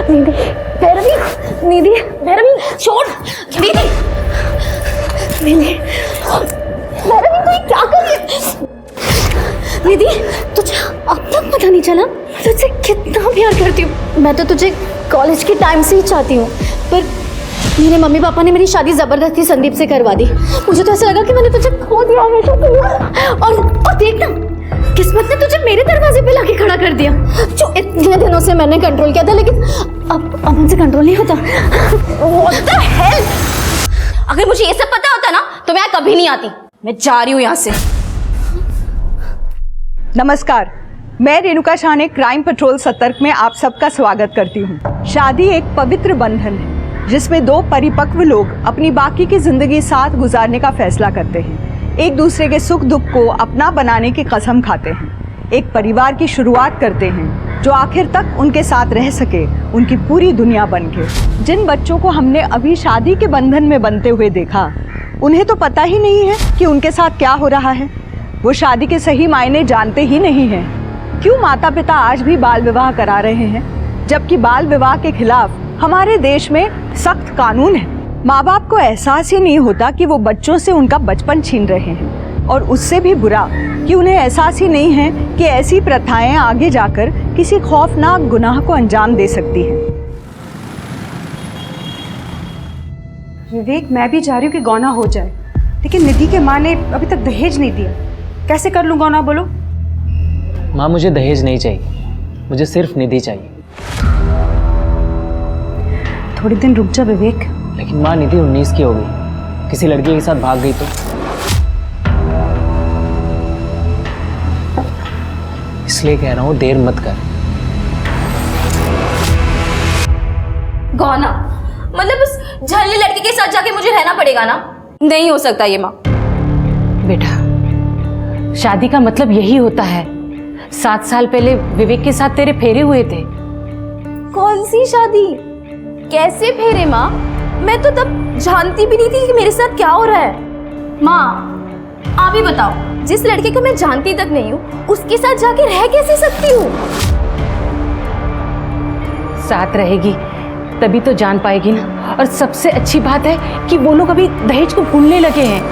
निधि, भैरवी, निधि, भैरवी, छोड़, निधि, निधि, भैरवी तू क्या कर रही है? निधि, तुझे अब तक पता नहीं चला मैं तुझसे कितना प्यार करती हूँ। मैं तो तुझे कॉलेज के टाइम से ही चाहती हूँ, पर मेरे मम्मी पापा ने मेरी शादी जबरदस्ती संदीप से करवा दी। मुझे तो ऐसा लगा कि मैंने तुझे खो दिया हमेशा के लिए। और देख ना, किस्मत ने तुझे मेरे दरवाजे पे लाके खड़ा कर दिया, जो इतने दिनों से मैंने कंट्रोल किया था, लेकिन अब उनसे कंट्रोल नहीं होता। What the hell? अगर मुझे ये सब पता होता ना तो मैं यहाँ कभी नहीं आती। मैं जा रही हूँ यहाँ से। नमस्कार, मैं रेणुका शाह ने क्राइम पेट्रोल सतर्क में आप सबका स्वागत करती हूँ। शादी एक पवित्र बंधन है जिसमें दो परिपक्व लोग अपनी बाकी की जिंदगी साथ गुजारने का फैसला करते हैं, एक दूसरे के सुख दुख को अपना बनाने की कसम खाते हैं, एक परिवार की शुरुआत करते हैं जो आखिर तक उनके साथ रह सके, उनकी पूरी दुनिया बन के। जिन बच्चों को हमने अभी शादी के बंधन में बनते हुए देखा, उन्हें तो पता ही नहीं है कि उनके साथ क्या हो रहा है। वो शादी के सही मायने जानते ही नहीं हैं। क्यों माता पिता आज भी बाल विवाह करा रहे हैं, जबकि बाल विवाह के खिलाफ हमारे देश में सख्त कानून है। माँ बाप को एहसास ही नहीं होता कि वो बच्चों से उनका बचपन छीन रहे हैं, और उससे भी बुरा कि उन्हें एहसास ही नहीं है कि ऐसी प्रथाएं आगे जाकर किसी खौफनाक गुनाह को अंजाम दे सकती हैं। विवेक, मैं भी चाह रही हूँ कि गौना हो जाए, लेकिन निधि के माँ ने अभी तक दहेज नहीं दिया। कैसे कर लूँ गौना, बोलो? माँ, मुझे दहेज नहीं चाहिए, मुझे सिर्फ निधि चाहिए। थोड़ी दिन रुक जा विवेक। लेकिन माँ, निधि 19 की हो गई, किसी लड़की के साथ भाग गई तो? इसलिए कह रहा हूँ देर मत कर। गौना मतलब उस झल्ली लड़की के साथ जाके मुझे रहना पड़ेगा ना? नहीं हो सकता ये माँ। बेटा, शादी का मतलब यही होता है। 7 साल पहले विवेक के साथ तेरे फेरे हुए थे। कौन सी शादी, कैसे फेरे माँ? मैं तो तब जानती भी नहीं थी कि मेरे साथ क्या हो रहा है। माँ आप ही बताओ, जिस लड़के को मैं जानती तक नहीं हूँ उसके साथ जाके रह कैसे सकती हूँ? साथ रहेगी तभी तो जान पाएगी ना। और सबसे अच्छी बात है कि वो लोग अभी दहेज को भूलने लगे हैं।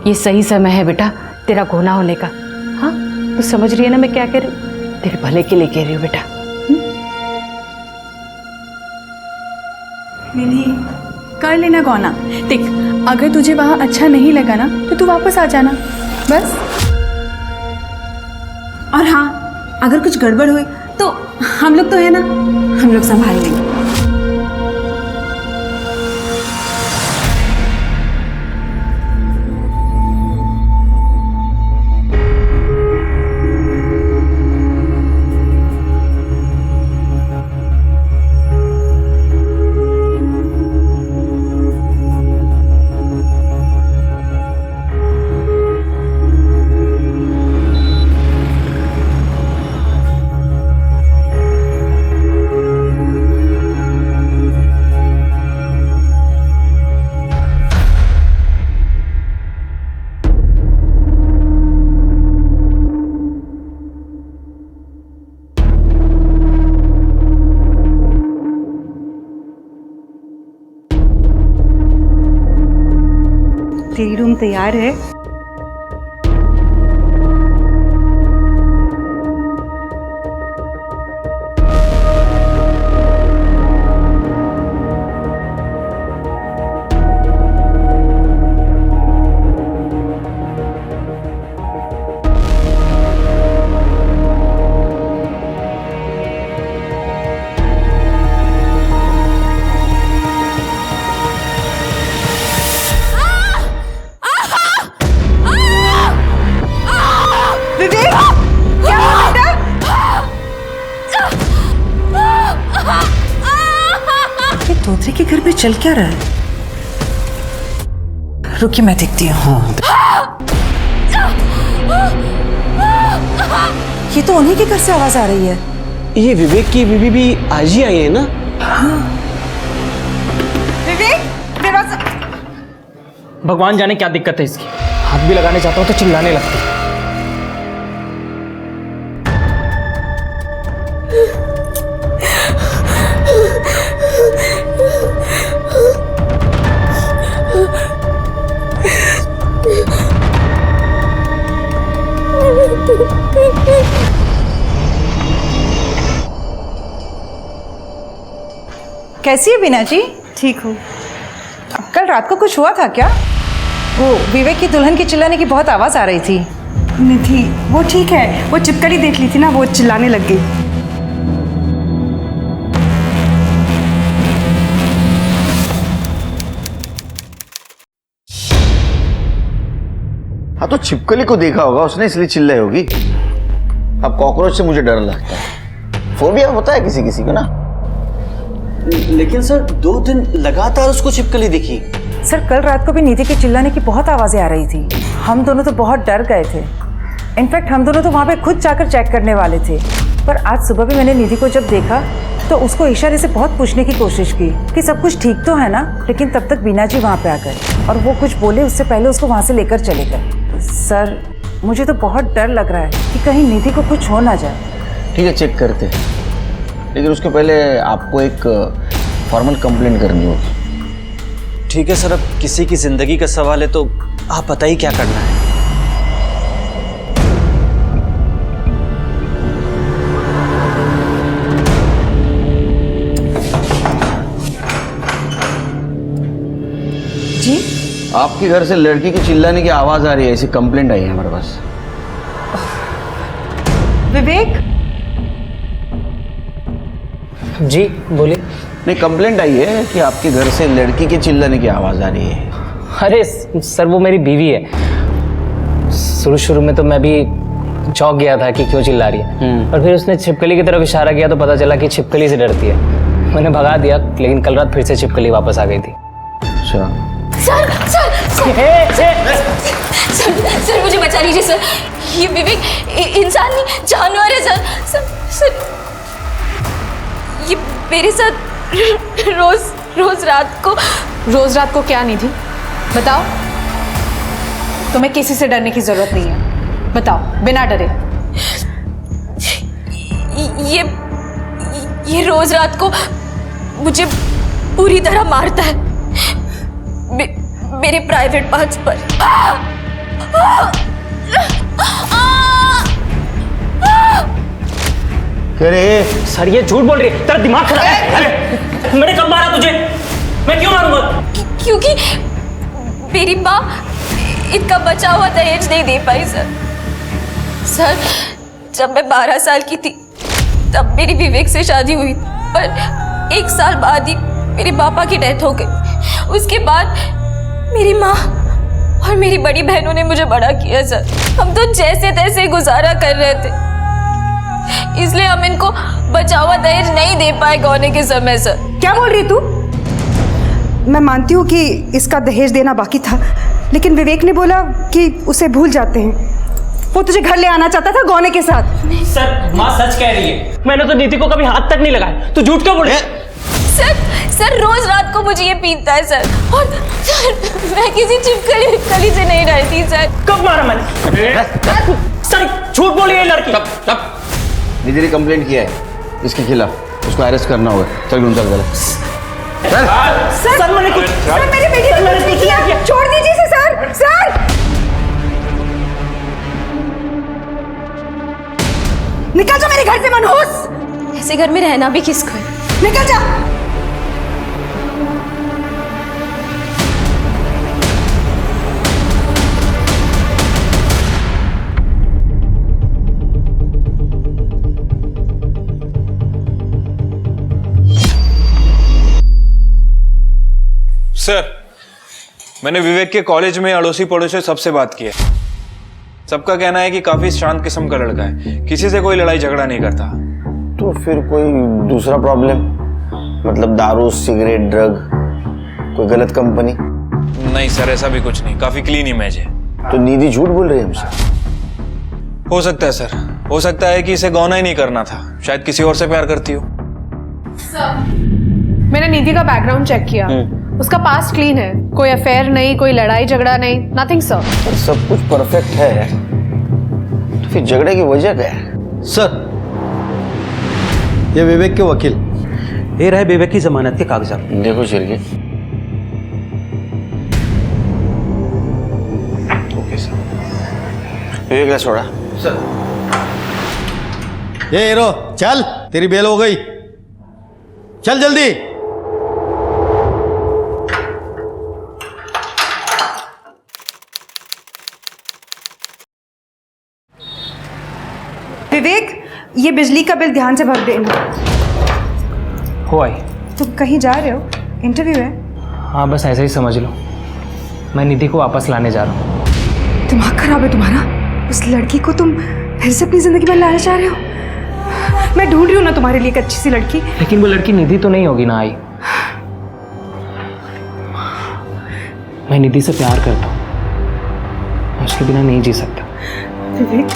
ये सही समय है बेटा तेरा घोना होने का। हाँ, तो समझ रही है ना मैं क्या कह रही हूँ? तेरे भले के लिए कह रही हूँ बेटा। निधि, कर लेना गौना। देख, अगर तुझे वहाँ अच्छा नहीं लगा ना तो तू वापस आ जाना, बस। और हाँ, अगर कुछ गड़बड़ हुई तो हम लोग तो है ना, हम लोग संभाल लेंगे। तेरी रूम तैयार है। तोतरे के घर पे चल क्या रहा है? रुकिए, मैं देखती हूँ। ये तो उन्हीं के घर से आवाज आ रही है। ये विवेक की बीबी भी आज ही आई है ना? हाँ। विवेक, दरवाजा। भगवान जाने क्या दिक्कत है इसकी, हाथ भी लगाने जाता हूँ तो चिल्लाने लगती है। कैसी है बीना जी? ठीक हूँ। कल रात को कुछ हुआ था क्या? वो विवेक की दुल्हन की चिल्लाने की बहुत आवाज आ रही थी। निधि वो ठीक है, वो चिपकली देख ली थी ना, वो चिल्लाने लग गई। हाँ तो छिपकली को देखा होगा उसने, इसलिए चिल्लाई होगी। अब कॉकरोच से मुझे डर लगता है, फोबिया होता है किसी किसी को ना। लेकिन सर 2 दिन लगातार उसको छिपकली दिखी। सर कल रात को भी निधि के चिल्लाने की बहुत आवाजें आ रही थी। हम दोनों तो बहुत डर गए थे। इनफैक्ट हम दोनों तो वहाँ पे खुद जाकर चेक करने वाले थे, पर आज सुबह भी मैंने निधि को जब देखा तो उसको इशारे से बहुत पूछने की कोशिश की कि सब कुछ ठीक तो है ना, लेकिन तब तक बीना जी वहाँ पे आ गए और वो कुछ बोले उससे पहले उसको वहाँ से लेकर चले गए। सर मुझे तो बहुत डर लग रहा है कि कहीं निधि को कुछ हो ना जाए। ठीक है, चेक करते हैं, लेकिन उसके पहले आपको एक फॉर्मल कंप्लेंट करनी होगी। ठीक है सर, अब किसी की जिंदगी का सवाल है तो आप बताइए क्या करना है। जी आपके घर से लड़की की चिल्लाने की आवाज आ रही है, ऐसी कंप्लेंट आई है हमारे पास। विवेक, जी बोलिए। नहीं, कंप्लेंट आई है कि आपके घर से लड़की के चिल्लाने की आवाज आ रही है। अरे सर वो मेरी बीवी है। शुरू में तो मैं भी चौंक गया था कि क्यों चिल्ला रही है, और फिर उसने छिपकली की तरफ इशारा किया तो पता चला कि छिपकली से डरती है। मैंने भगा दिया, लेकिन कल रात फिर से छिपकली वापस आ गई थी। अच्छा, सर सर सर मुझे बचा लीजिए सर, ये विवेक इंसान नहीं जानवर है सर। सर ये मेरे साथ रोज रात को क्या निधि बताओ? तुम्हें किसी से डरने की जरूरत नहीं है, बताओ बिना डरे। ये रोज रात को मुझे पूरी तरह मारता है मेरे प्राइवेट पार्ट्स पर। अरे सर ये झूठ बोल रही है, तेरा दिमाग खराब है। मैंने कब मारा तुझे? मैं क्यों मारूंगा? क्योंकि मेरी माँ इनका बचा हुआ दहेज नहीं दे पाई सर। जब मैं 12 साल की थी तब मेरी विवेक से शादी हुई, पर 1 साल बाद ही मेरे पापा की डेथ हो गई। उसके बाद मेरी माँ और मेरी बड़ी बहनों ने मुझे बड़ा किया सर। हम तो जैसे तैसे गुजारा कर रहे थे, इसलिए हम इनको बचा हुआ दहेज नहीं दे पाए गौने के समय सर। क्या बोल रही तू? मैं मानती हूँ कि इसका दहेज देना बाकी था, लेकिन विवेक ने बोला कि उसे भूल जाते हैं। वो तुझे घर ले आना चाहता था गौने के साथ। सर माँ सच कह रही है, मैंने तो नीति को कभी हाथ तक नहीं लगाया। तू झूठ क्यों बोले? सर रोज रात को मुझे ये पीटता है सर, और सर मैं किसी छिपकली से नहीं डरती सर। कब मारा मैंने? सर झूठ बोली है लड़की। निधि ने कंप्लेंट किया है इसके खिलाफ, उसको अरेस्ट करना होगा। चल ढूंढ चल। सर मैंने कुछ, सर मेरी बेटी ने कुछ नहीं किया, छोड़ दीजिए इसे सर। सर निकल जा मेरे घर से मनहूस। ऐसे घर में रहना भी किसको है? निकल जा। सर मैंने विवेक के कॉलेज में अड़ोसी पड़ोसी सबसे बात की है। सबका कहना है कि काफी शांत किस्म का लड़का है, किसी से कोई लड़ाई झगड़ा नहीं करता। तो फिर कोई दूसरा प्रॉब्लम, मतलब दारू, सिगरेट, ड्रग, कोई गलत कंपनी? नहीं सर, ऐसा भी कुछ नहीं, काफी क्लीन इमेज है। तो निधि झूठ बोल रही है हमसे? हो सकता है सर, हो सकता है कि इसे गौना ही नहीं करना था, शायद किसी और से प्यार करती हो। मैंने निधि का बैकग्राउंड चेक किया, उसका पास्ट क्लीन है, कोई अफेयर नहीं, कोई लड़ाई झगड़ा नहीं, नथिंग सर। सब कुछ परफेक्ट है, तो फिर झगड़े की वजह क्या है? सर ये विवेक के वकील, ये रहे विवेक की जमानत के कागजात। देखो शिरके। ओके सर, विवेक ने छोड़ा सर। ये हीरो चल, तेरी बेल हो गई, चल जल्दी। विवेक, ये बिजली का बिल ध्यान से भर देना। हो आई। तुम कहीं जा रहे हो? इंटरव्यू है? हाँ बस ऐसे ही समझ लो, मैं निधि को वापस लाने जा रहा हूँ। दिमाग खराब है तुम्हारा? उस लड़की को तुम फिर से अपनी जिंदगी में लाना चाह रहे हो? मैं ढूंढ रही हूँ ना तुम्हारे लिए एक अच्छी सी लड़की। लेकिन वो लड़की निधि तो नहीं होगी ना आई। मैं निधि से प्यार करता हूँ, मैं उसके बिना नहीं जी सकता। विवेक,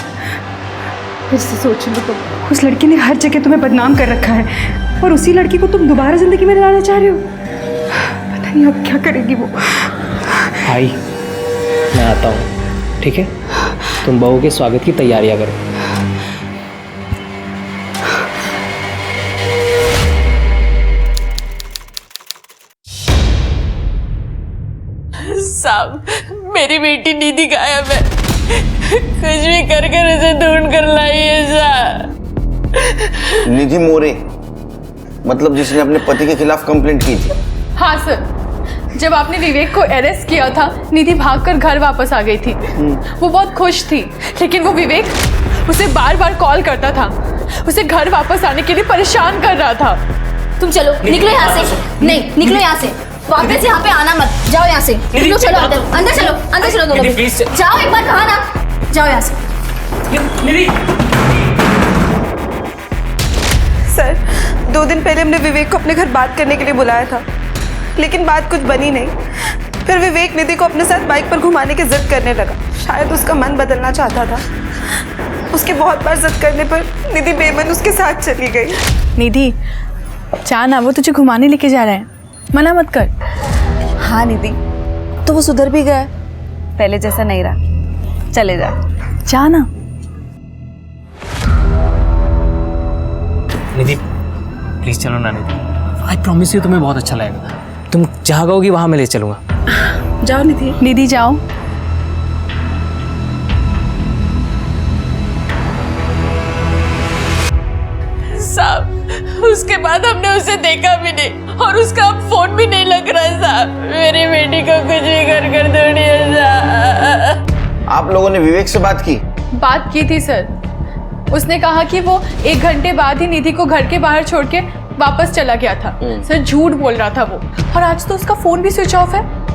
फिर से सोच लो, तुम उस लड़की ने हर जगह तुम्हें बदनाम कर रखा है और उसी लड़की को तुम दोबारा जिंदगी में लाना चाह रहे हो। पता नहीं अब क्या करेगी वो। आई, मैं आता हूँ, ठीक है? तुम बहू के स्वागत की तैयारियां करो। साहब, मेरी बेटी निधि गायब है। कुछ भी कर उसे ढूंढ कर लाइए साहब। निधि मोरे, मतलब जिसने अपने पति के खिलाफ कंप्लेंट की थी? हाँ सर, जब आपने विवेक को अरेस्ट किया था, निधि भागकर घर वापस आ गई थी। वो बहुत खुश थी, लेकिन वो विवेक उसे बार बार कॉल करता था, उसे घर वापस आने के लिए परेशान कर रहा था। तुम चलो, निकलो यहाँ से। नहीं, निकलो यहाँ से, वापस यहाँ पे आना मत। जाओ यहाँ से, निकलो, चलो अंदर, अंदर चलो, अंदर चलो दोनों। जाओ, एक बार कहा ना, जाओ यहाँ से। सर, 2 दिन पहले हमने विवेक को अपने घर बात करने के लिए बुलाया था, लेकिन बात कुछ बनी नहीं। फिर विवेक निधि को अपने साथ बाइक पर घुमाने की जिद करने लगा। शायद उसका मन बदलना चाहता था। उसके बहुत बार जिद करने पर निधि बेमन उसके साथ चली गई। निधि, जाना, वो तुझे घुमाने लेके जा रहा है, मना मत कर। हाँ निधि, तो वो सुधर भी गया, पहले जैसा नहीं रहा। चले जा, जाना। निधि प्लीज चलो ना निधि, आई प्रॉमिस यू तुम्हें बहुत अच्छा लगेगा। तुम जहाँ कहोगी वहाँ मैं ले चलूँगा। जाओ निधि। निधि जाओ। साहब, उसके बाद हमने उसे देखा भी नहीं और उसका अब फोन भी नहीं लग रहा है साहब। मेरी बेटी को कुछ भी कर ढूंढिए साहब। आप लोगों ने विवेक से बात की? बात की थी सर, उसने कहा कि वो 1 घंटे बाद ही निधि को घर के बाहर छोड़ के वापस चला गया था। सर झूठ बोल रहा था वो, और आज तो उसका फोन भी स्विच ऑफ है।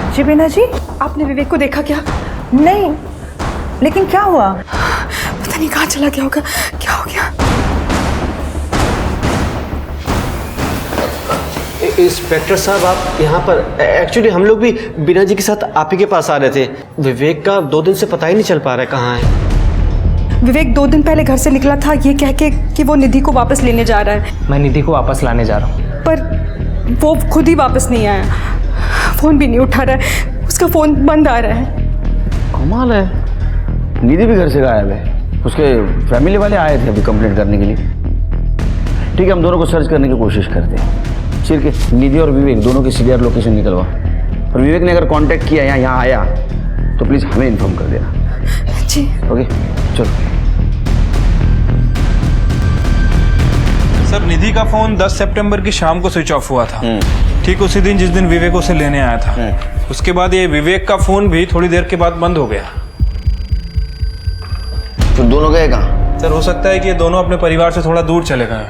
जी बीना जी, आपने विवेक को देखा क्या? नहीं, लेकिन क्या हुआ? पता नहीं कहाँ चला गया होगा। क्या हो गया? इंस्पेक्टर साहब, आप यहाँ पर? एक्चुअली हम लोग भी बीना जी के साथ आप ही के पास आ रहे थे। विवेक का 2 दिन से पता ही नहीं चल पा रहा है कहाँ है। विवेक 2 दिन पहले घर से निकला था ये कह के कि वो निधि को वापस लेने जा रहा है। मैं निधि को वापस लाने जा रहा हूँ, पर वो खुद ही वापस नहीं आया। फोन भी नहीं उठा रहा है, उसका फोन बंद आ रहा है। कमाल है, निधि भी घर से गायब है। उसके फैमिली वाले आए थे अभी कंप्लेंट करने के लिए। ठीक है, हम दोनों को सर्च करने की कोशिश करते हैं। सिर्फ निधि और विवेक दोनों की सीरियर लोकेशन निकलवा, और विवेक ने अगर कांटेक्ट किया या यहाँ आया तो प्लीज़ हमें इन्फॉर्म कर देना। जी ओके, चलो। सर, निधि का फोन 10 सितंबर की शाम को स्विच ऑफ हुआ था, ठीक उसी दिन जिस दिन विवेक उसे लेने आया था। उसके बाद ये विवेक का फोन भी थोड़ी देर के बाद बंद हो गया। तो दोनों गए कहाँ? सर, हो सकता है कि ये दोनों अपने परिवार से थोड़ा दूर चले गए,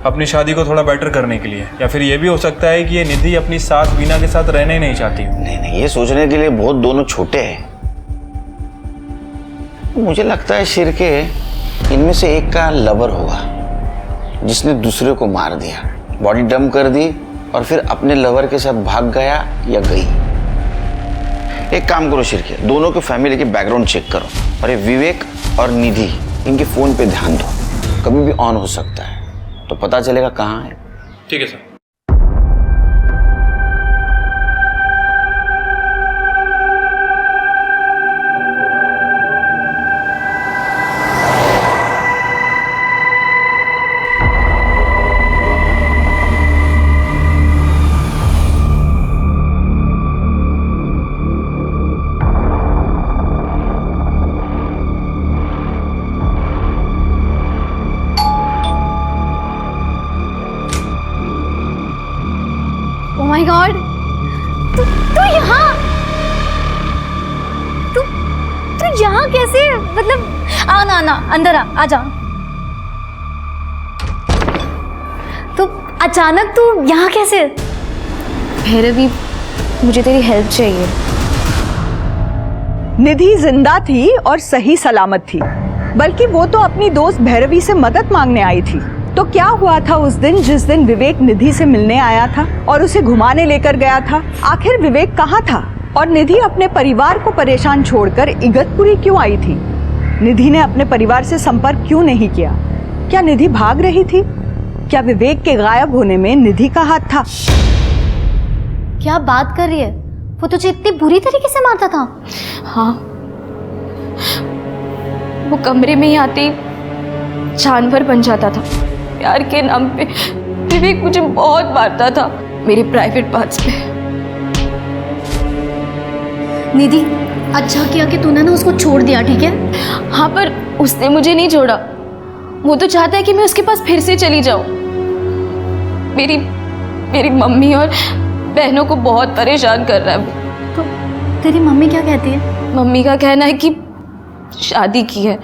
अपनी शादी को थोड़ा बेटर करने के लिए, या फिर ये भी हो सकता है कि ये निधि अपनी सास बीना के साथ रहना ही नहीं चाहती। नहीं, ये सोचने के लिए बहुत दोनों छोटे हैं। मुझे लगता है शिरके इनमें से एक का लवर होगा जिसने दूसरे को मार दिया, बॉडी डंप कर दी और फिर अपने लवर के साथ भाग गया या गई। एक काम करो शिरके, दोनों के फैमिली के बैकग्राउंड चेक करो, और ये विवेक और निधि इनके फोन पे ध्यान दो, कभी भी ऑन हो सकता है, तो पता चलेगा कहाँ है। ठीक है सर। कैसे? मतलब आ ना ना अंदर आ जा। तो अचानक तू यहाँ कैसे? भैरवी, मुझे तेरी हेल्प चाहिए। निधि जिंदा थी और सही सलामत थी, बल्कि वो तो अपनी दोस्त भैरवी से मदद मांगने आई थी। तो क्या हुआ था उस दिन जिस दिन विवेक निधि से मिलने आया था और उसे घुमाने लेकर गया था? आखिर विवेक कहाँ था और निधि अपने परिवार को परेशान छोड़कर इगतपुरी क्यों आई थी? निधि ने अपने परिवार से संपर्क क्यों नहीं किया? क्या निधि भाग रही थी? क्या विवेक के गायब होने में निधि का हाथ था? क्या बात कर रही है? वो तुझे इतनी बुरी तरीके से मारता था? हाँ, वो कमरे में ही आते ही जानवर बन जाता था। प्यार के नाम पे विवेक मुझे बहुत मारता था, मेरे प्राइवेट पार्ट्स पे। निधि, अच्छा किया कि तूने ना उसको छोड़ दिया, ठीक है? हाँ, पर उसने मुझे नहीं छोड़ा। वो तो चाहता है कि मैं उसके पास फिर से चली जाऊं। मेरी मम्मी और बहनों को बहुत परेशान कर रहा है वो। तो तेरी मम्मी क्या कहती है? मम्मी का कहना है कि शादी की है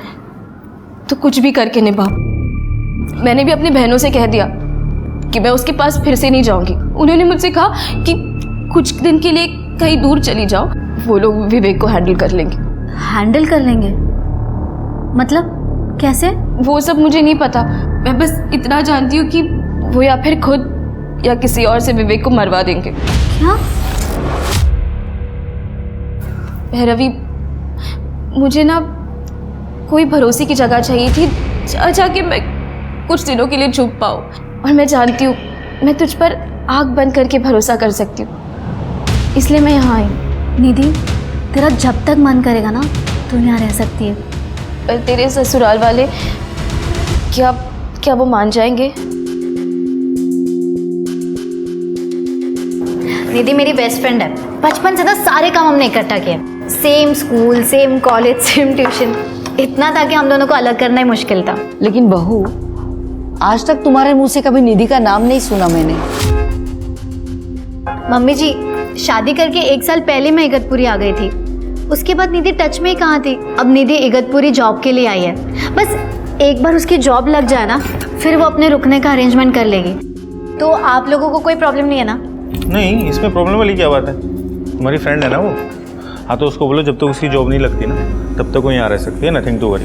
तो कुछ भी करके निभा। मैंने भी अपनी बहनों से कह दिया कि मैं उसके पास फिर से नहीं जाऊंगी। उन्होंने मुझसे कहा कि कुछ दिन के लिए कहीं दूर चली जाओ, वो लोग विवेक को हैंडल कर लेंगे। हैंडल कर लेंगे? मतलब कैसे? वो सब मुझे नहीं पता। मैं बस इतना जानती हूँ कि वो या फिर खुद या किसी और से विवेक को मरवा देंगे। क्या? भैरवी, मुझे ना कोई भरोसे की जगह चाहिए थी जहाँ कि मैं कुछ दिनों के लिए छुप पाऊँ। और मैं जानती हूँ मैं तुझ पर आँख बंद करके भरोसा कर सकती हूँ, इसलिए मैं यहाँ आई। निधि, तेरा जब तक मन करेगा ना तू यहाँ रह सकती है। पर तेरे ससुराल वाले क्या वो मान जाएंगे? निधि मेरी बेस्ट फ्रेंड है, बचपन से ना सारे काम हमने इकट्ठा किए। Same school, same college, same tuition. इतना था कि हम दोनों को अलग करना ही मुश्किल था। लेकिन बहू, आज तक तुम्हारे मुंह से कभी निधि का नाम नहीं सुना मैंने। मम्मी जी, शादी करके 1 साल पहले मैं इगतपुरी आ गई थी। उसके बाद निधि टच में ही कहाँ थी। अब निधि इगतपुरी जॉब के लिए आई है। बस एक बार उसकी जॉब लग जाए ना, फिर वो अपने रुकने का अरेंजमेंट कर लेगी। तो आप लोगों को कोई प्रॉब्लम नहीं है ना? नहीं, इसमें प्रॉब्लम वाली क्या बात है? हमारी फ्रेंड है ना वो। हाँ, तो उसको बोलो जब तक उसकी जॉब नहीं लगती ना तब तक वो यहाँ रह सकती है। Nothing to worry.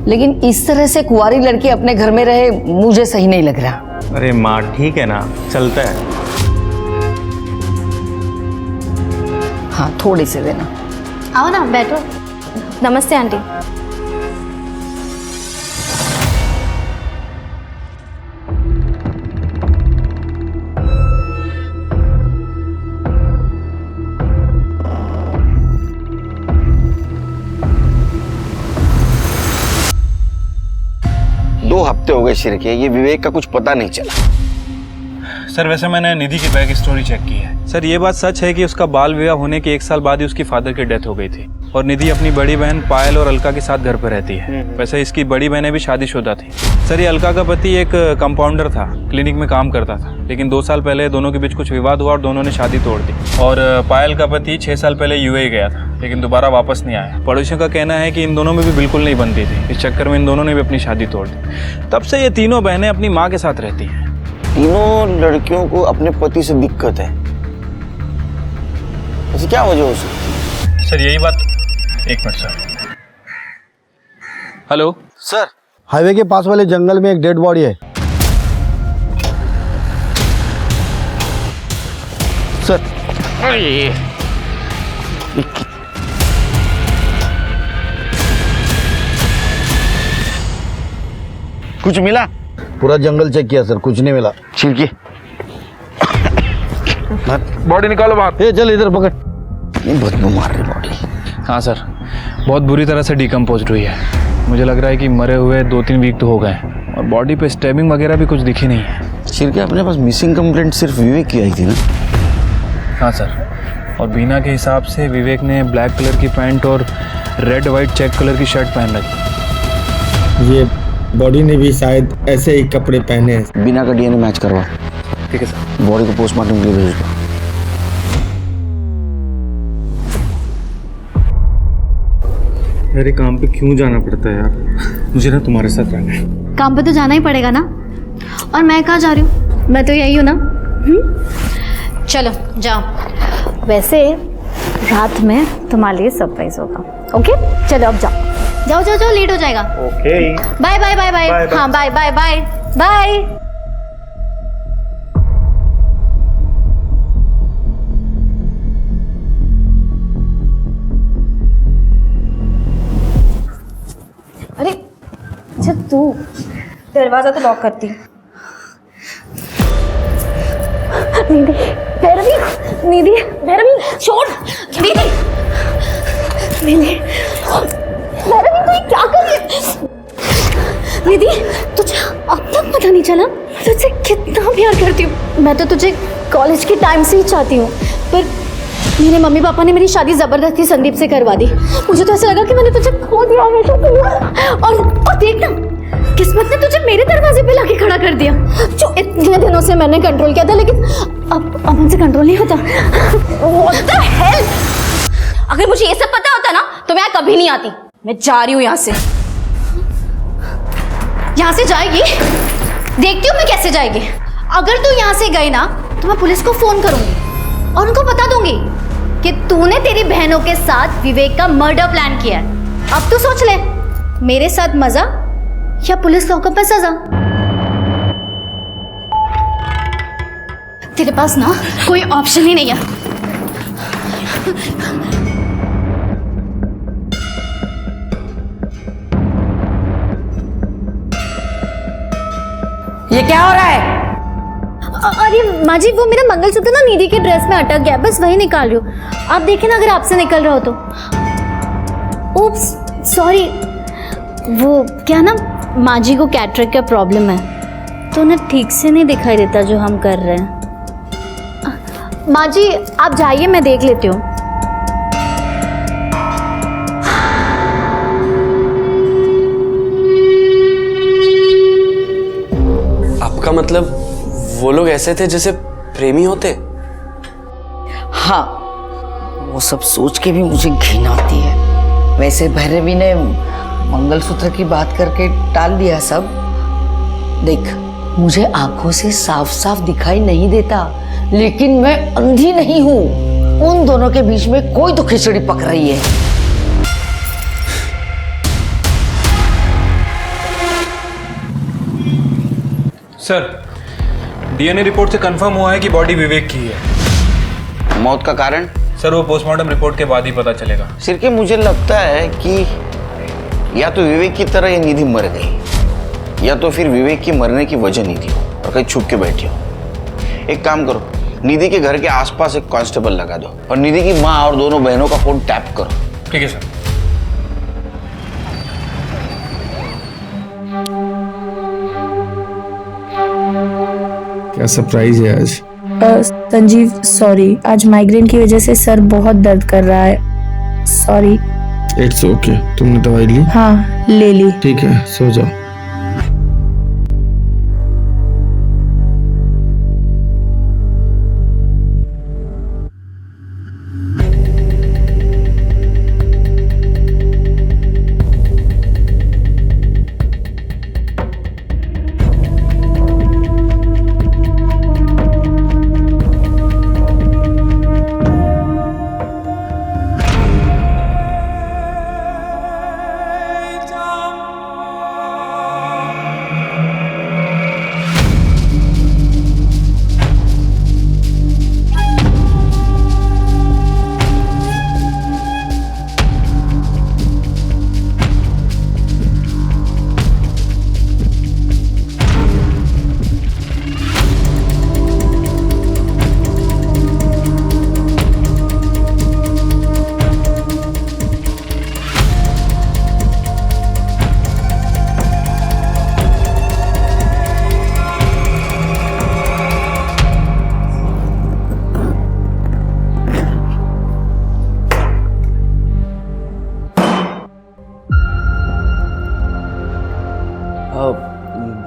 लेकिन इस तरह से कुंवारी लड़की अपने घर में रहे मुझे सही नहीं लग रहा। अरे माँ, ठीक है ना, चलता है। हाँ, थोड़ी से देना। आओ ना, बैठो। नमस्ते आंटी। दो हफ्ते हो गए शिरके, ये विवेक का कुछ पता नहीं चला। सर, वैसे मैंने निधि की बैक स्टोरी चेक की है। सर, ये बात सच है कि उसका बाल विवाह होने के 1 साल बाद ही उसकी फादर की डेथ हो गई थी और निधि अपनी बड़ी बहन पायल और अलका के साथ घर पर रहती है। वैसे इसकी बड़ी बहनें भी शादीशुदा थी। सर, ये अलका का पति एक कंपाउंडर था, क्लिनिक में काम करता था, लेकिन 2 साल पहले दोनों के बीच कुछ विवाद हुआ और दोनों ने शादी तोड़ दी। और पायल का पति 6 साल पहले यूएई गया था, लेकिन दोबारा वापस नहीं आया। पड़ोसियों का कहना है कि इन दोनों में भी बिल्कुल नहीं बनती थी। इस चक्कर में इन दोनों ने भी अपनी शादी तोड़ दी। तब से ये तीनों बहनें अपनी माँ के साथ रहती हैं। तीनों लड़कियों को अपने पति से दिक्कत है, ऐसी क्या वजह हो सकती? सर, यही बात। एक minute sir. Hello sir, highway के पास वाले जंगल में एक डेड बॉडी है सर। कुछ मिला? पूरा जंगल चेक किया सर, कुछ नहीं मिला। छिड़की बॉडी निकालो बाहर। ए, चल इधर पकड़। ये बदबू मार रही बॉडी। हाँ सर, बहुत बुरी तरह से डिकम्पोज हुई है। मुझे लग रहा है कि मरे हुए 2-3 वीक तो हो गए और बॉडी पे स्टैबिंग वगैरह भी कुछ दिखी नहीं है। छिड़के, अपने पास मिसिंग कंप्लेंट सिर्फ विवेक की आई थी ना? हाँ सर, और बीना के हिसाब से विवेक ने ब्लैक कलर की पैंट और रेड वाइट चेक कलर की शर्ट पहन रखी। ये बॉडी ने भी शायद ऐसे ही कपड़े पहने हैं। बीना का डीएनए मैच करवा। ठीक है सर। बॉडी को पोस्टमार्टम के लिए भेज दो। यार ये काम पे क्यों जाना पड़ता है यार, मुझे ना तुम्हारे साथ रहना है। काम पे तो जाना ही पड़ेगा ना, और मैं कहाँ जा रही हूँ, मैं तो यही हूँ ना। चलो जाओ। वैसे रात में तुम्हारे लिए सरप्राइज होगा। ओके चलो अब जाओ जाओ जाओ जाओ, लेट हो जाएगा। Okay bye bye bye bye. हाँ बाय बाय बाय बाय। अरे अच्छा तू दरवाजा तो लॉक करती। निधि, भैरवी, निधि, भैरवी, छोड़, निधि, निधि, भैरवी तू ये क्या कर रही है? निधि, तुझे अब तक पता नहीं चला मैं तुझसे कितना प्यार करती हूँ। मैं तो तुझे कॉलेज के टाइम से ही चाहती हूँ, पर मेरे मम्मी पापा ने मेरी शादी जबरदस्ती संदीप से करवा दी। मुझे तो ऐसा लगा कि मैंने तुझे खो दिया हमेशा के लिए। और देखना, किस्मत ने तुझे मेरे दरवाजे पे लाके खड़ा कर दिया, जो इतने दिनों से मैंने कंट्रोल किया था, लेकिन अब मुझसे कंट्रोल नहीं होता। What the hell? अगर मुझे ये सब पता होता ना तो मैं कभी नहीं आती। मैं जा रही हूँ यहाँ से। यहाँ से जाएगी? देखती हूँ मैं कैसे जाएगी। अगर तू यहाँ से गई ना तो मैं पुलिस को फोन करूंगी और उनको बता दूंगी कि तूने तेरी बहनों के साथ विवेक का मर्डर प्लान किया है। अब तू सोच ले, मेरे साथ मजा या पुलिस लॉकअप में सजा। तेरे पास ना कोई ऑप्शन ही नहीं है। ये क्या हो रहा है? अरे माँ जी, वो मेरा मंगलसूत्र ना निधि के ड्रेस में अटक गया, बस वही निकाल रही हूँ। आप देखें ना अगर आपसे निकल रहा हो तो। ओप्स सॉरी, वो क्या ना माँ जी को कैटरेक्ट का प्रॉब्लम है, तो उन्हें ठीक से नहीं दिखाई देता जो हम कर रहे हैं। माँ जी आप जाइए, मैं देख लेती हूँ। आपका मतलब वो लोग ऐसे थे जैसे प्रेमी होते? हाँ, वो सब सोच के भी मुझे घिन आती है। वैसे भैरवी ने मंगलसूत्र की बात करके टाल दिया सब। देख, मुझे आंखों से साफ साफ दिखाई नहीं देता, लेकिन मैं अंधी नहीं हूँ। उन दोनों के बीच में कोई तो खिचड़ी पक रही है। सर, डीएनए रिपोर्ट से कंफर्म हुआ है कि बॉडी विवेक की है। मौत का कारण? सर वो पोस्टमार्टम रिपोर्ट के बाद ही पता चलेगा। सिर के मुझे लगता है कि या तो विवेक की तरह ये निधि मर गई, या तो फिर विवेक की मरने की वजह निधि हो और कहीं छुप के बैठी हो। एक काम करो, निधि के घर के आसपास एक कांस्टेबल लगा दो और निधि की माँ और दोनों बहनों का फोन टैप करो। ठीक है सर। क्या सरप्राइज है आज? संजीव सॉरी, आज माइग्रेन की वजह से सर बहुत दर्द कर रहा है। सॉरी। It's okay. तुमने दवाई ली? हाँ ले ली। ठीक है, सो जाओ।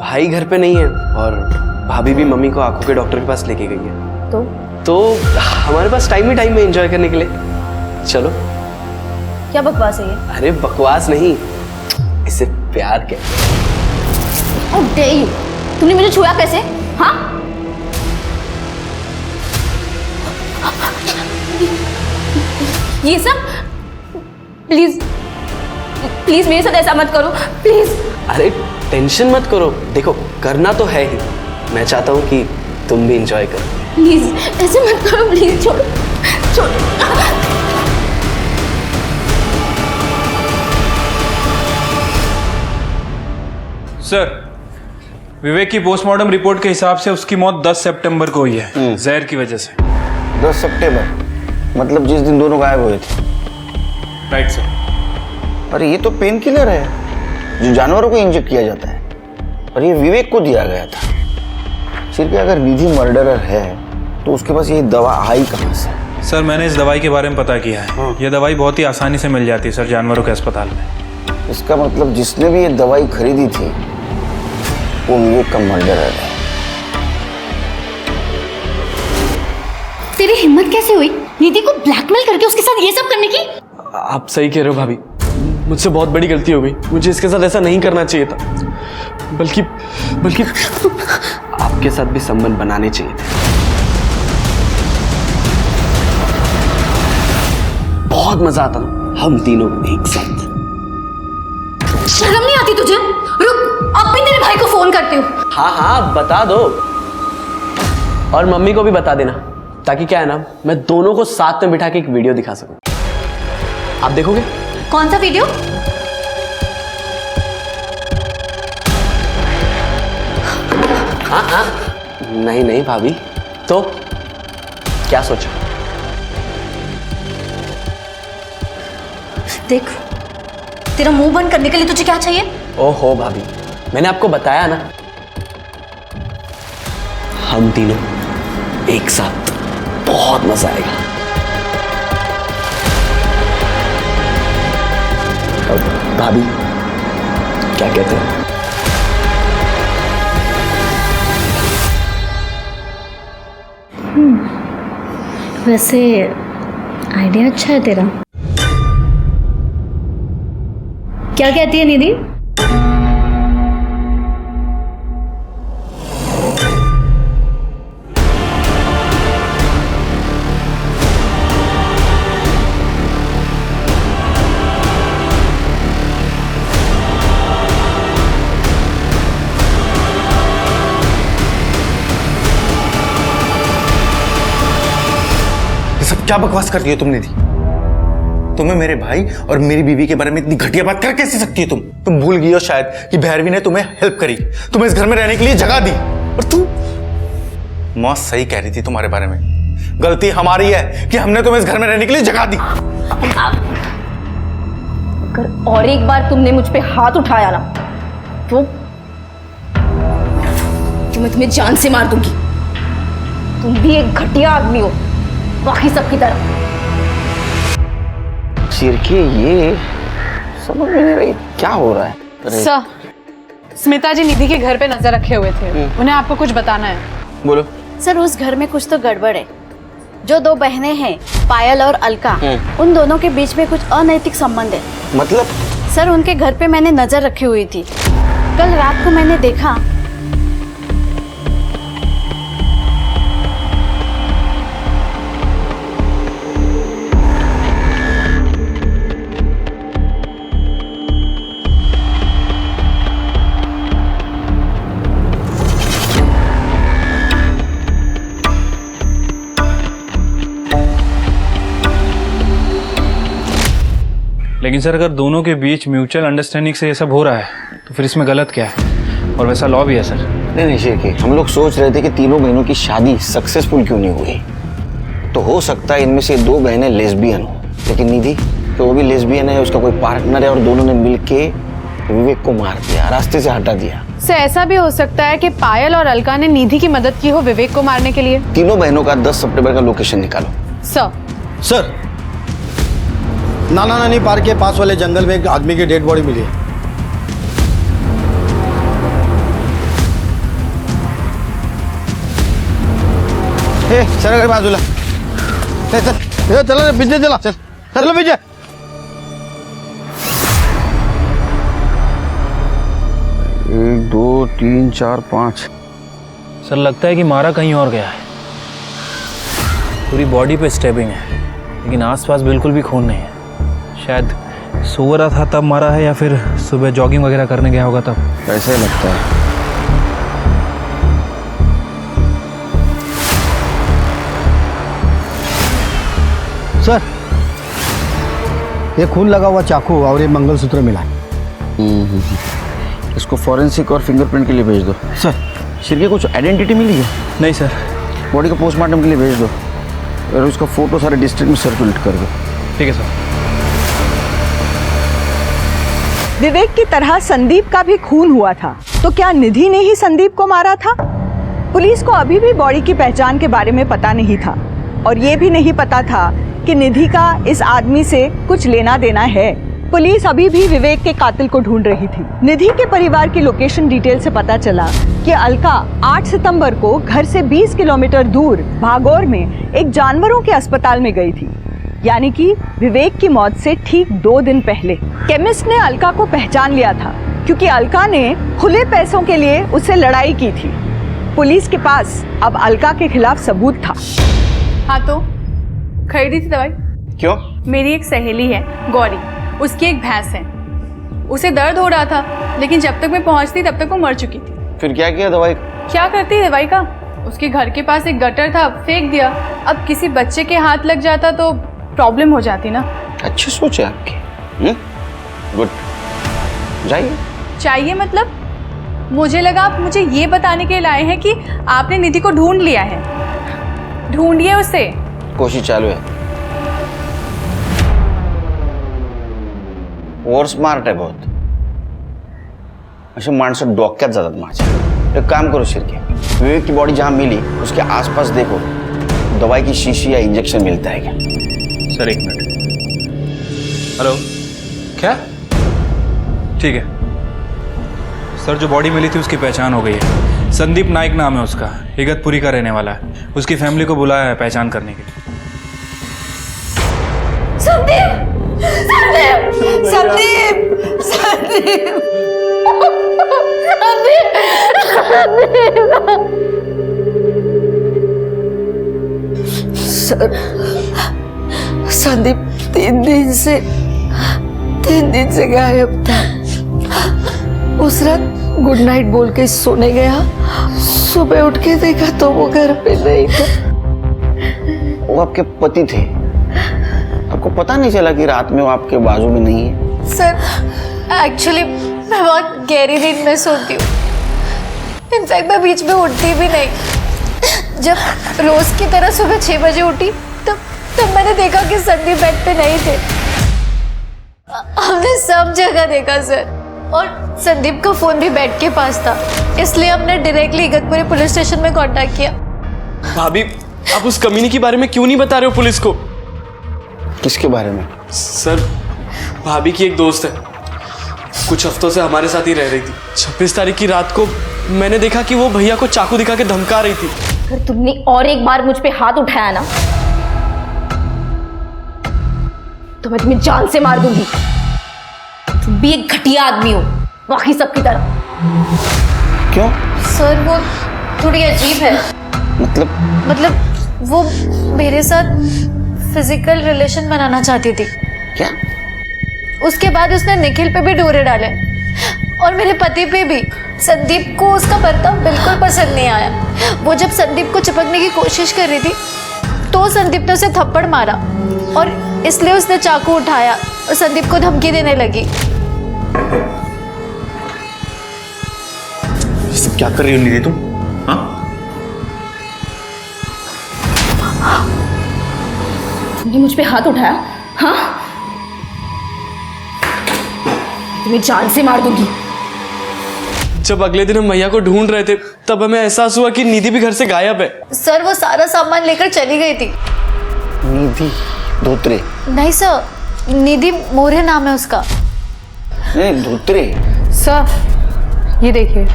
भाई घर पे नहीं है और भाभी भी मम्मी को आंखों के डॉक्टर के पास लेके गई है। तो हमारे पास टाइम ही टाइम है एंजॉय करने के लिए। चलो। क्या बकवास है ये? अरे बकवास नहीं, इसे प्यार कहते हैं। How dare you? तुमने मुझे छुआ कैसे? हाँ? ये सब प्लीज प्लीज मेरे साथ ऐसा मत करो प्लीज। अरे टेंशन मत करो, देखो करना तो है ही, मैं चाहता हूँ कि तुम भी इंजॉय करो। प्लीज ऐसे मत करो, प्लीज छोड़ो छोड़ो। सर, विवेक की पोस्टमार्टम रिपोर्ट के हिसाब से उसकी मौत 10 सितंबर को हुई है, जहर की वजह से। 10 सितंबर मतलब जिस दिन दोनों गायब हुए थे। Right sir. अरे ये तो पेन किलर है जो जानवरों को इंजेक्ट किया जाता है, और ये विवेक को दिया गया था। सिर्फ अगर निधि मर्डरर है तो उसके पास ये दवा आई कहाँ से? सर, मैंने इस दवाई के बारे में पता किया है। ये दवाई बहुत ही आसानी से मिल जाती है सर, जानवरों के अस्पताल में। इसका मतलब जिसने भी ये दवाई खरीदी थी वो विवेक का मर्डरर है। तेरी हिम्मत कैसे हुई निधि को ब्लैकमेल करके उसके साथ ये सब करने की? आप सही कह रहे हो भाभी, मुझसे बहुत बड़ी गलती हो गई। मुझे इसके साथ ऐसा नहीं करना चाहिए था, बल्कि आपके साथ भी संबंध बनाने चाहिए थे। बहुत मजा आता ना हम तीनों एक साथ। शर्म नहीं आती तुझे? रुक, अब भी तेरे भाई को फोन करती हूँ। हाँ हाँ बता दो, और मम्मी को भी बता देना, ताकि क्या है ना, मैं दोनों को साथ में बिठा के एक वीडियो दिखा सकूं। आप देखोगे? कौन सा वीडियो? हाँ हाँ, नहीं नहीं भाभी, तो क्या सोचा? देख, तेरा मुंह बंद करने के लिए तुझे क्या चाहिए? ओहो भाभी, मैंने आपको बताया ना, हम तीनों एक साथ बहुत मजा आएगा। अब भाभी क्या कहते हैं? वैसे आइडिया अच्छा है तेरा। क्या कहती है निधि? क्या बकवास कर रही हो तुम निधि? तुम्हें मेरे भाई और मेरी बीवी के बारे में इतनी घटिया बात कर कैसे सकती हो तुम भूल गई हो शायद कि भैरवी ने तुम्हें हेल्प करी, तुम्हें इस घर में रहने के लिए जगह दी, और तू मौत सही कह रही थी तुम्हारे बारे में। गलती हमारी है कि हमने तुम्हें इस घर में रहने के लिए जगह दी। अगर और एक बार तुमने मुझ पे हाथ उठाया ना तो मैं तुम्हें जान से मार दूंगी। तुम भी एक घटिया आदमी हो बाकी सबकी तरह। सिरके ये समझ में नहीं रही क्या हो रहा है। सर, स्मिता जी निधि के घर पे नजर रखे हुए थे, उन्हें आपको कुछ बताना है। बोलो। सर, उस घर में कुछ तो गड़बड़ है। जो दो बहनें हैं पायल और अलका, उन दोनों के बीच में कुछ अनैतिक संबंध है। मतलब? सर, उनके घर पे मैंने नजर रखी हुई थी। कल रात को मैंने देखा लेकिन सर, अगर दोनों के बीच म्यूचुअल अंडरस्टैंडिंग से ये सब हो रहा है तो फिर इसमें गलत क्या है? और वैसा लॉ भी है सर। नहीं शेरके, हम लोग सोच रहे थे कि तीनों बहनों की शादी सक्सेसफुल क्यों नहीं हुई। तो हो सकता है इनमें से दो बहनें लेस्बियन हो, लेकिन निधि तो वो भी लेस्बियन है, उसका कोई पार्टनर है, और दोनों ने मिलके विवेक को मार दिया, रास्ते से हटा दिया। सर, ऐसा भी हो सकता है कि पायल और अलका ने निधि की मदद की हो विवेक को मारने के लिए। तीनों बहनों का 10 सितंबर का लोकेशन निकालो। सर, नाना नानी पार्क के पास वाले जंगल में एक आदमी की डेड बॉडी मिली है। चल बाजूला, चल चला पीछे, चला चल चलो पीछे। 1 2 3 4 5। सर लगता है कि मारा कहीं और गया है। पूरी बॉडी पे स्टेबिंग है, लेकिन आसपास बिल्कुल भी खून नहीं है। शायद सो रहा था तब मारा है, या फिर सुबह जॉगिंग वगैरह करने गया होगा तब। ऐसा ही लगता है। सर, ये खून लगा हुआ चाकू और ये मंगलसूत्र मिला। इसको फॉरेंसिक और फिंगरप्रिंट के लिए भेज दो। सर, सिर की कुछ आइडेंटिटी मिली है? नहीं सर। बॉडी को पोस्टमार्टम के लिए भेज दो और उसका फोटो सारे डिस्ट्रिक्ट में सर्कुलेट कर दो। ठीक है सर। विवेक की तरह संदीप का भी खून हुआ था, तो क्या निधि ने ही संदीप को मारा था? पुलिस को अभी भी बॉडी की पहचान के बारे में पता नहीं था, और ये भी नहीं पता था कि निधि का इस आदमी से कुछ लेना देना है। पुलिस अभी भी विवेक के कातिल को ढूंढ रही थी। निधि के परिवार की लोकेशन डिटेल से पता चला कि अलका 8 सितंबर को घर से 20 किलोमीटर दूर भागौर में एक जानवरों के अस्पताल में गई थी, यानी कि विवेक की मौत से ठीक 2 दिन पहले। केमिस्ट ने अलका को पहचान लिया था, क्योंकि अलका ने खुले पैसों के लिए उससे लड़ाई की थी। पुलिस के पास अब अलका के खिलाफ सबूत था। हाँ तो खरीदी थी दवाई। क्यों? मेरी एक सहेली है गौरी, उसकी एक भैंस है, उसे दर्द हो रहा था, लेकिन जब तक मैं पहुंचती तब तक वो मर चुकी थी। फिर क्या किया दवाई? क्या करती है दवाई का? उसके घर के पास एक गटर था, फेंक दिया। अब किसी बच्चे के हाथ लग जाता तो प्रॉब्लम हो जाती ना। अच्छी सोच है आपकी। गुड, जाइए। चाहिए मतलब? मुझे लगा आप मुझे ये बताने के लिए लाए हैं कि आपने निधि को ढूंढ लिया है। ढूंढिए उसे। कोशिश चालू है। और स्मार्ट आहे बहुत। असे माणसं डोक्यात जातात माझ्या। एक काम करो शिर्के, विवेक की बॉडी जहां मिली उसके आसपास देखो, दवाई की शीशी या इंजेक्शन मिलता है क्या? Sir 1 minute. हेलो, क्या? ठीक है सर, जो बॉडी मिली थी उसकी पहचान हो गई है। संदीप नाइक नाम है उसका, इगतपुरी का रहने वाला है। उसकी फैमिली को बुलाया है पहचान करने के लिए। संदीप! संदीप! संदीप! संदीप! सर, संदीप 3 दिन से गायब था। उस रात गुड नाइट बोल के सोने गया, सुबह उठ के देखा तो वो घर पे नहीं था। वो आपके पति थे, आपको पता नहीं चला कि रात में वो आपके बाजू में नहीं है? सर एक्चुअली मैं बहुत गहरी नींद में सोती हूँ। इनफैक्ट मैं बीच में उठती भी नहीं। जब रोज की तरह सुबह 6 बजे उठी तब मैंने देखा कि संदीप बेड पे नहीं थे। हमने सब जगह देखा सर, और संदीप का फोन भी बेड के पास था, इसलिए हमने डायरेक्टली इगतपुरी पुलिस स्टेशन में कांटेक्ट किया। भाभी, आप उस कमीने के बारे में क्यों नहीं बता रहे हो पुलिस को? किसके बारे में? सर, भाभी की एक दोस्त है, कुछ हफ्तों से हमारे साथ ही रह रही थी। 26 तारीख की रात को मैंने देखा कि वो भैया को चाकू दिखा के धमका रही थी। अगर तुमने और एक बार मुझ पे हाथ उठाया ना तो मैं तुम्हें जान से मार दूंगी। तुम भी एक घटिया आदमी हो, बाकी सबकी तरह। क्यों? सर वो थोड़ी अजीब है। मतलब वो मेरे साथ फिजिकल रिलेशन बनाना चाहती थी। क्या? उसके बाद उसने निखिल पे भी डोरे डाले और मेरे पति पे भी। संदीप को उसका बर्ताव बिल्कुल पसंद नहीं आया। वो जब संदीप को चिपकने की कोशिश कर रही थी तो संदीप ने उसे थप्पड़ मारा, और इसलिए उसने चाकू उठाया और संदीप को धमकी देने लगी। ये सब क्या कर रही हो निधि तुम? हाँ? तुमने मुझ पे हाथ उठाया? हाँ, तुम्हें जान से मार दूंगी। जब अगले दिन हम भैया को ढूंढ रहे थे तब हमें एहसास हुआ कि निधि भी घर से गायब है। सर वो सारा सामान लेकर चली गई थी। निधि धोत्रे? नहीं सर, निधि मोरे नाम है उसका। नहीं, धोत्रे। सर ये देखिए,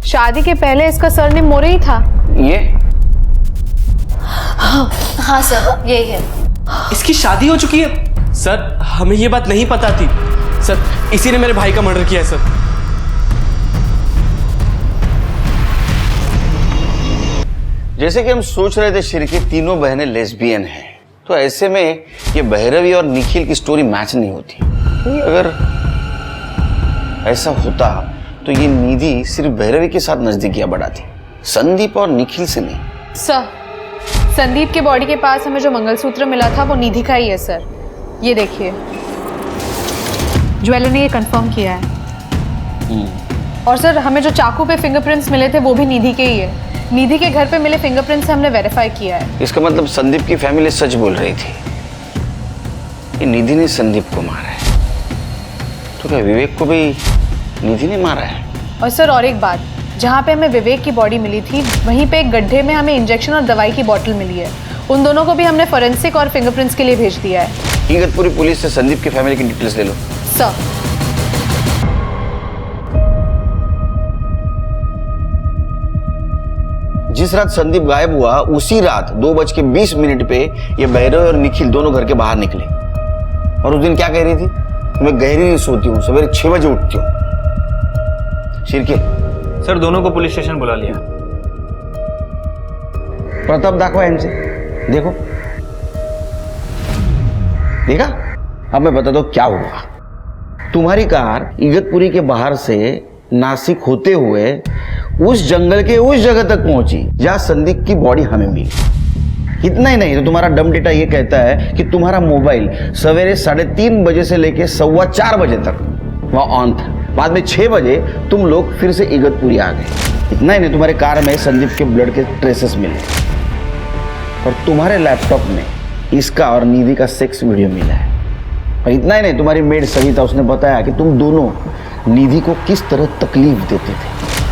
शादी के पहले इसका सरनेम मोरे ही था। ये? हाँ सर, यही है। इसकी शादी हो चुकी है? सर हमें ये बात नहीं पता थी। सर इसी ने मेरे भाई का मर्डर किया है सर। जैसे कि हम सोच रहे थे शिरके तीनों बहनें लेस्बियन हैं, तो ऐसे में ये भैरवी और निखिल की स्टोरी मैच नहीं होती। क्योंकि अगर ऐसा होता तो ये निधि सिर्फ भैरवी के साथ नजदीकियां बढ़ाती, संदीप और निखिल से नहीं। सर, संदीप के बॉडी के पास हमें जो मंगलसूत्र मिला था वो निधि का ही है सर। ये देखिए, ज्वेलर ने ये कंफर्म किया है। और सर, हमें जो चाकू पे फिंगरप्रिंट्स मिले थे वो भी निधि के ही है। निधि के घर पे मिले फिंगरप्रिंट्स से हमने वेरीफाई किया है। इसका मतलब संदीप की फैमिली सच बोल रही थी, ये निधि ने संदीप को मारा है। तो क्या विवेक को भी निधि ने मारा है? और सर, और एक बात, जहाँ पे हमें विवेक की बॉडी मिली थी वहीं पे एक गड्ढे में हमें इंजेक्शन और दवाई की बोतल मिली है। उन दोनों को भी हमने फोरेंसिक और फिंगरप्रिंट्स के लिए भेज दिया है। इगतपुरी पुलिस से संदीप की फैमिली की डिटेल्स ले लो। सर, जिस रात संदीप गायब हुआ उसी रात 2:20 पे ये भैरव और निखिल दोनों घर के बाहर निकले। और उस दिन क्या कह रही थी? मैं गहरी नहीं सोती हूँ, सवेरे 6 बजे उठती हूँ। शिरके सर, दोनों को पुलिस स्टेशन बुला लिया। प्रताप दाखवा इनसे, देखो देखा। अब मैं बता दो क्या हुआ। तुम्हारी कार इगतपुरी के बाहर से नासिक होते हुए उस जंगल के उस जगह तक पहुंची जहां संदीप की बॉडी हमें मिली। इतना ही नहीं तो तुम्हारा डम डेटा ये कहता है कि तुम्हारा मोबाइल सवेरे 3:30 बजे से लेकर 4:15 बजे तक वहां ऑन था। बाद में 6 बजे तुम लोग फिर से इगतपुरी आ गए। इतना ही नहीं, तुम्हारे कार में संदीप के ब्लड के ट्रेसेस मिले और तुम्हारे लैपटॉप में इसका और निधि का सेक्स वीडियो मिला है। और इतना ही नहीं, तुम्हारी मेड सविता, उसने बताया कि तुम दोनों निधि को किस तरह तकलीफ देते थे।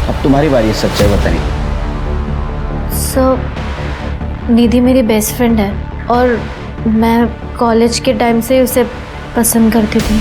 अब तुम्हारी बारी है सच्चाई बताने की। सर, निधि मेरी बेस्ट फ्रेंड है और मैं कॉलेज के टाइम से उसे पसंद करती थी।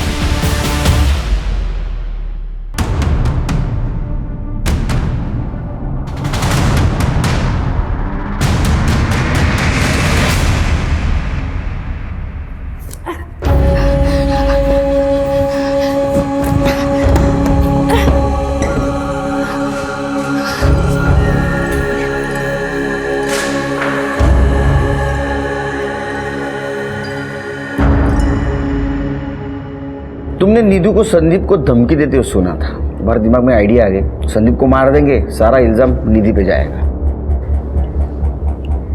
तुमने नीधु को संदीप को धमकी देते हुए सुना था। तुम्हारे दिमाग में आइडिया आ गया, संदीप को मार देंगे, सारा इल्जाम निधि पे जाएगा।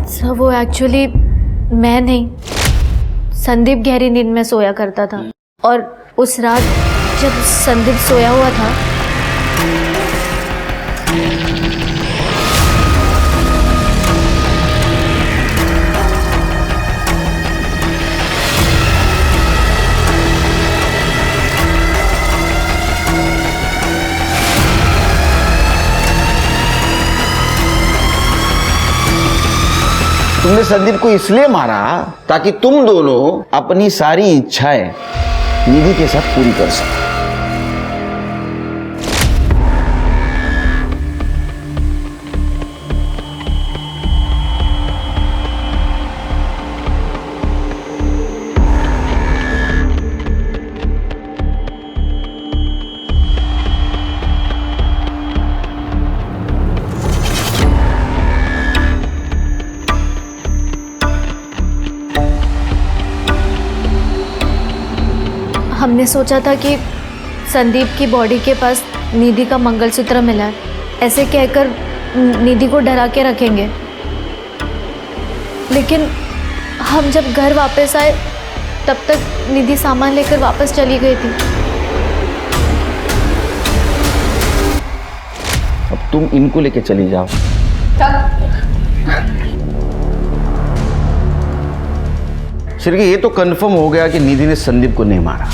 सर, वो एक्चुअली मैं नहीं, संदीप गहरी नींद में सोया करता था और उस रात जब संदीप सोया हुआ था तुमने संदीप को इसलिए मारा ताकि तुम दोनों अपनी सारी इच्छाएं निधि के साथ पूरी कर सको। हमने सोचा था कि संदीप की बॉडी के पास निधि का मंगलसूत्र मिला है, ऐसे कहकर निधि को डरा के रखेंगे। लेकिन हम जब घर वापस आए तब तक निधि सामान लेकर वापस चली गई थी। अब तुम इनको लेके चली जाओ। सिर्फ ये तो कंफर्म हो गया कि निधि ने संदीप को नहीं मारा।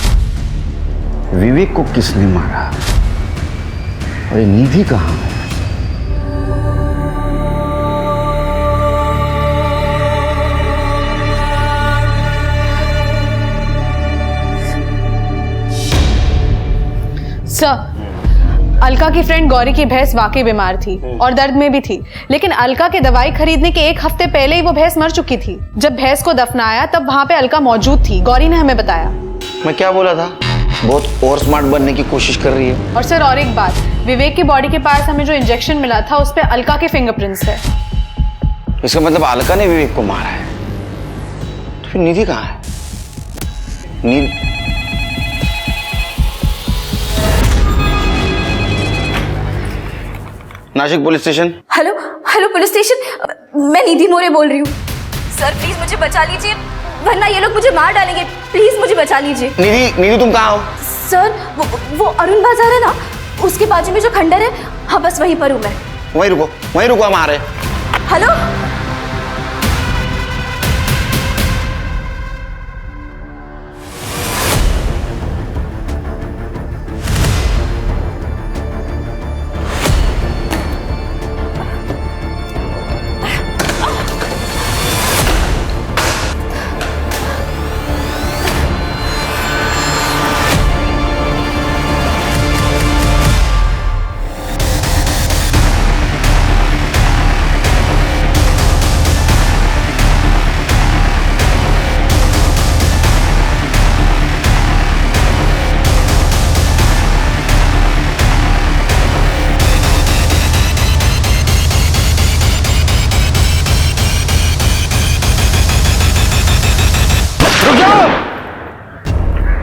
विवेक को किसने मारा और ये निधि कहाँ है? सर, अलका की फ्रेंड गौरी की भैंस वाकई बीमार थी और दर्द में भी थी, लेकिन अलका के दवाई खरीदने के 1 हफ्ते पहले ही वो भैंस मर चुकी थी। जब भैंस को दफनाया तब वहां पे अलका मौजूद थी, गौरी ने हमें बताया। मैं क्या बोला था? बहुत और स्मार्ट बनने की कोशिश कर रही है। और सर, और एक बात, विवेक की बॉडी के पास हमें जो इंजेक्शन मिला था उस पे अलका के फिंगरप्रिंट्स है। इसका मतलब अलका ने विवेक को मारा है। तो फिर निधि कहाँ है? Nashik police station. Hello hello police station, मैं निधि मोरे बोल रही हूँ। सर प्लीज मुझे बचा लीजिए, वरना ये लोग मुझे मार डालेंगे। प्लीज मुझे बचा लीजिए। निधि तुम कहाँ हो? सर वो अरुण बाजार है ना, उसके बाजू में जो खंडर है, हाँ बस वहीं पर हूँ मैं। वहीं रुको हम आ रहे हैं। हेलो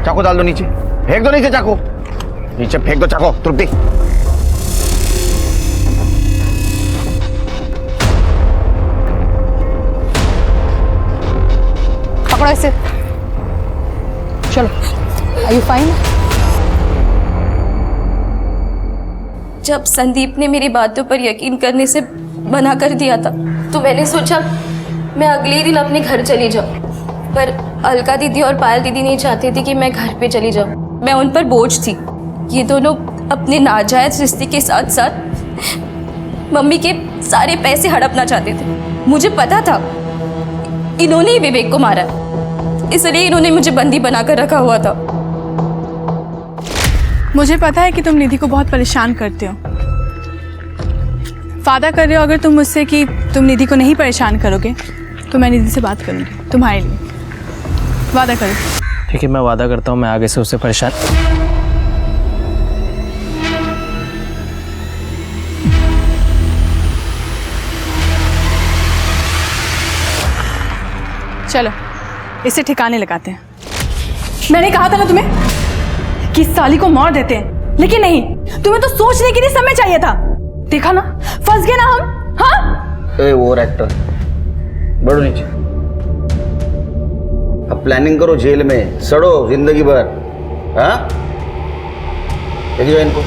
चाकू डाल दो नीचे, फेंक दो नीचे चाकू, नीचे फेंक दो चाकू। तृप्ति पकड़ो इसे, चलो। Are you fine? जब संदीप ने मेरी बातों पर यकीन करने से मना कर दिया था, तो मैंने सोचा मैं अगले ही दिन अपने घर चली जाऊं। पर अलका दीदी और पायल दीदी नहीं चाहती थी कि मैं घर पे चली जाऊं। मैं उन पर बोझ थी। ये दोनों अपने नाजायज रिश्ते के साथ साथ मम्मी के सारे पैसे हड़पना चाहते थे। मुझे पता था इन्होंने ही विवेक को मारा, इसलिए इन्होंने मुझे बंदी बनाकर रखा हुआ था। मुझे पता है कि तुम निधि को बहुत परेशान करते हो। वादा कर रहे हो अगर तुम मुझसे कि तुम निधि को नहीं परेशान करोगे तो मैं निधि से बात करूंगी तुम्हारे लिए। वादा करो। ठीक है, मैं वादा करता हूँ मैं आगे से उससे परेशान। चलो इसे ठिकाने लगाते हैं। मैंने कहा था ना तुम्हें कि इस साली को मार देते हैं, लेकिन नहीं, तुम्हें तो सोचने के लिए समय चाहिए था। देखा ना, फंस गए ना हम। हाँ वो एक्टर, बढ़ो नीचे। अब प्लानिंग करो जेल में सड़ो जिंदगी भर। हाँ देखिए इनको।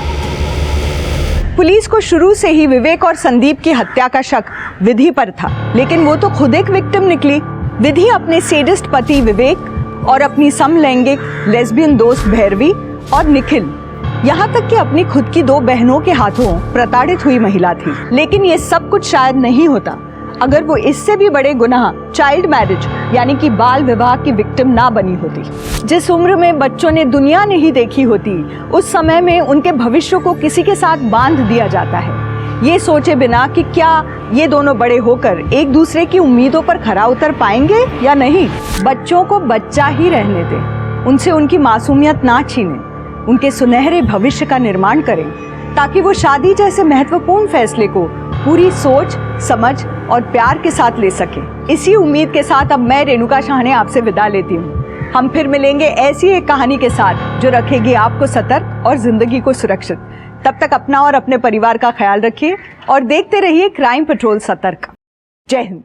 पुलिस को शुरू से ही विवेक और संदीप की हत्या का शक विधि पर था, लेकिन वो तो खुद एक विक्टिम निकली। विधि अपने सेडिस्ट पति विवेक और अपनी समलैंगिक लेस्बियन दोस्त भैरवी और निखिल, यहाँ तक कि अपनी खुद की 2 बहनों के हाथों प्रताड़ित हुई महिला थी। लेकिन ये सब कुछ शायद नहीं होता अगर वो इससे भी बड़े गुनाह चाइल्ड मैरिज यानी कि बाल विवाह की विक्टिम ना बनी होती। जिस उम्र में बच्चों ने दुनिया नहीं देखी होती, उस समय में उनके भविष्य को किसी के साथ बांध दिया जाता है, ये सोचे बिना कि क्या ये दोनों बड़े होकर एक दूसरे की उम्मीदों पर खरा उतर पाएंगे या नहीं। बच्चों को बच्चा ही रहने दें, उनसे उनकी मासूमियत ना छीनें, उनके सुनहरे भविष्य का निर्माण करें, ताकि वो शादी जैसे महत्वपूर्ण फैसले को पूरी सोच, समझ और प्यार के साथ ले सके। इसी उम्मीद के साथ अब मैं रेणुका शाहने आपसे विदा लेती हूँ। हम फिर मिलेंगे ऐसी एक कहानी के साथ जो रखेगी आपको सतर्क और जिंदगी को सुरक्षित। तब तक अपना और अपने परिवार का ख्याल रखिए और देखते रहिए क्राइम पेट्रोल सतर्क। जय हिंद।